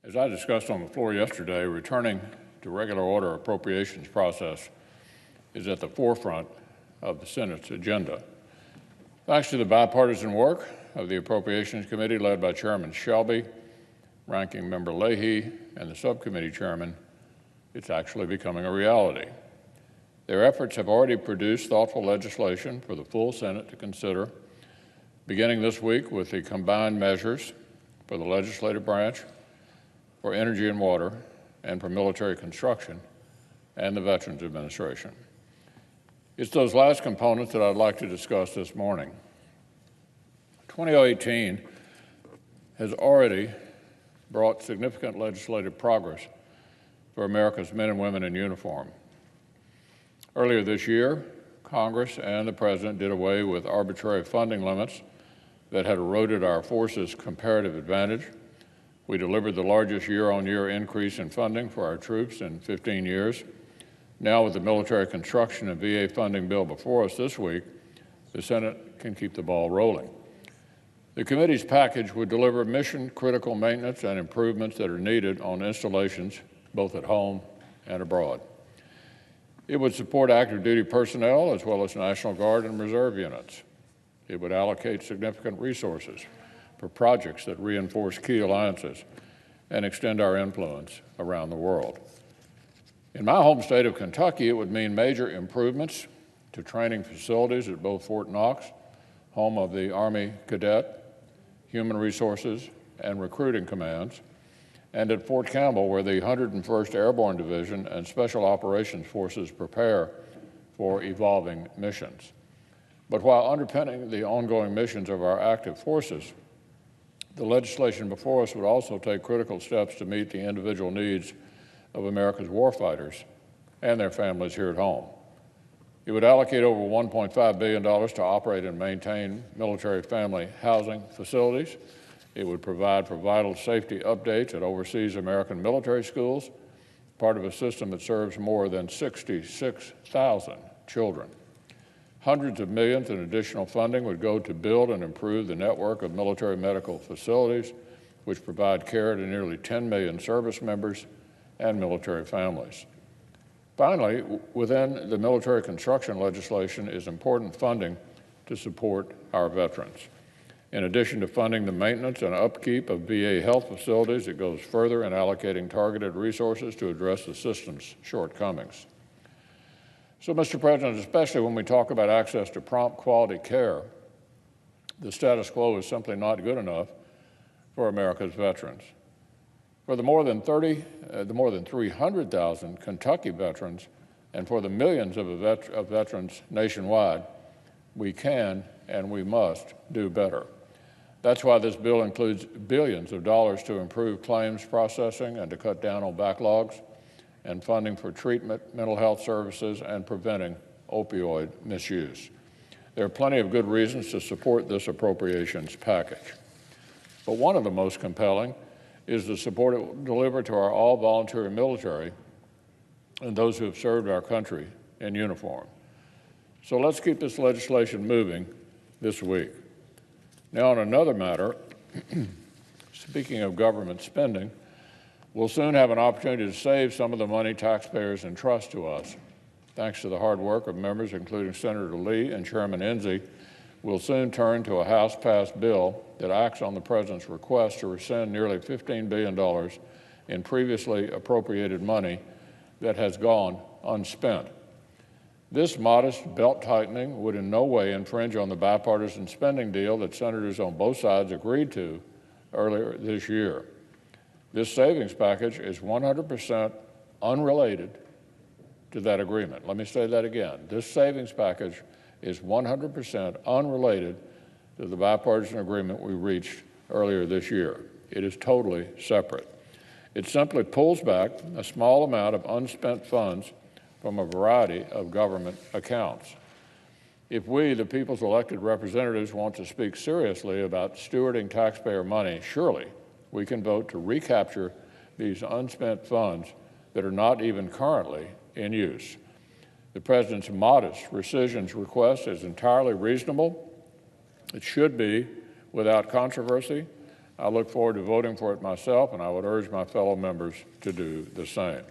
As I discussed on the floor yesterday, returning to regular order appropriations process is at the forefront of the Senate's agenda. Thanks to the bipartisan work of the Appropriations Committee led by Chairman Shelby, Ranking Member Leahy, and the subcommittee chairman, it's actually becoming a reality. Their efforts have already produced thoughtful legislation for the full Senate to consider, beginning this week with the combined measures for the legislative branch, for energy and water, and for military construction and the Veterans Administration. It's those last components that I'd like to discuss this morning. 2018 has already brought significant legislative progress for America's men and women in uniform. Earlier this year, Congress and the President did away with arbitrary funding limits that had eroded our forces' comparative advantage. We delivered the largest year-on-year increase in funding for our troops in 15 years. Now, with the military construction and VA funding bill before us this week, the Senate can keep the ball rolling. The committee's package would deliver mission-critical maintenance and improvements that are needed on installations both at home and abroad. It would support active duty personnel as well as National Guard and Reserve units. It would allocate significant resources for projects that reinforce key alliances and extend our influence around the world. In my home state of Kentucky, it would mean major improvements to training facilities at both Fort Knox, home of the Army Cadet, Human Resources, and Recruiting Commands, and at Fort Campbell, where the 101st Airborne Division and Special Operations Forces prepare for evolving missions. But while underpinning the ongoing missions of our active forces, the legislation before us would also take critical steps to meet the individual needs of America's warfighters and their families here at home. It would allocate over $1.5 billion to operate and maintain military family housing facilities. It would provide for vital safety updates at overseas American military schools, part of a system that serves more than 66,000 children. Hundreds of millions in additional funding would go to build and improve the network of military medical facilities, which provide care to nearly 10 million service members and military families. Finally, within the military construction legislation is important funding to support our veterans. In addition to funding the maintenance and upkeep of VA health facilities, it goes further in allocating targeted resources to address the system's shortcomings. So, Mr. President, especially when we talk about access to prompt quality care, the status quo is simply not good enough for America's veterans. For the more than 300,000 Kentucky veterans and for the millions of veterans nationwide, we can and we must do better. That's why this bill includes billions of dollars to improve claims processing and to cut down on backlogs, and funding for treatment, mental health services, and preventing opioid misuse. There are plenty of good reasons to support this appropriations package. But one of the most compelling is the support it will deliver to our all-volunteer military and those who have served our country in uniform. So let's keep this legislation moving this week. Now, on another matter, speaking of government spending, we'll soon have an opportunity to save some of the money taxpayers entrust to us. Thanks to the hard work of members, including Senator Lee and Chairman Enzi, we'll soon turn to a House-passed bill that acts on the President's request to rescind nearly $15 billion in previously appropriated money that has gone unspent. This modest belt tightening would in no way infringe on the bipartisan spending deal that senators on both sides agreed to earlier this year. This savings package is 100% unrelated to that agreement. Let me say that again. This savings package is 100% unrelated to the bipartisan agreement we reached earlier this year. It is totally separate. It simply pulls back a small amount of unspent funds from a variety of government accounts. If we, the people's elected representatives, want to speak seriously about stewarding taxpayer money, surely we can vote to recapture these unspent funds that are not even currently in use. The President's modest rescissions request is entirely reasonable. It should be without controversy, I look forward to voting for it myself, and I would urge my fellow members to do the same.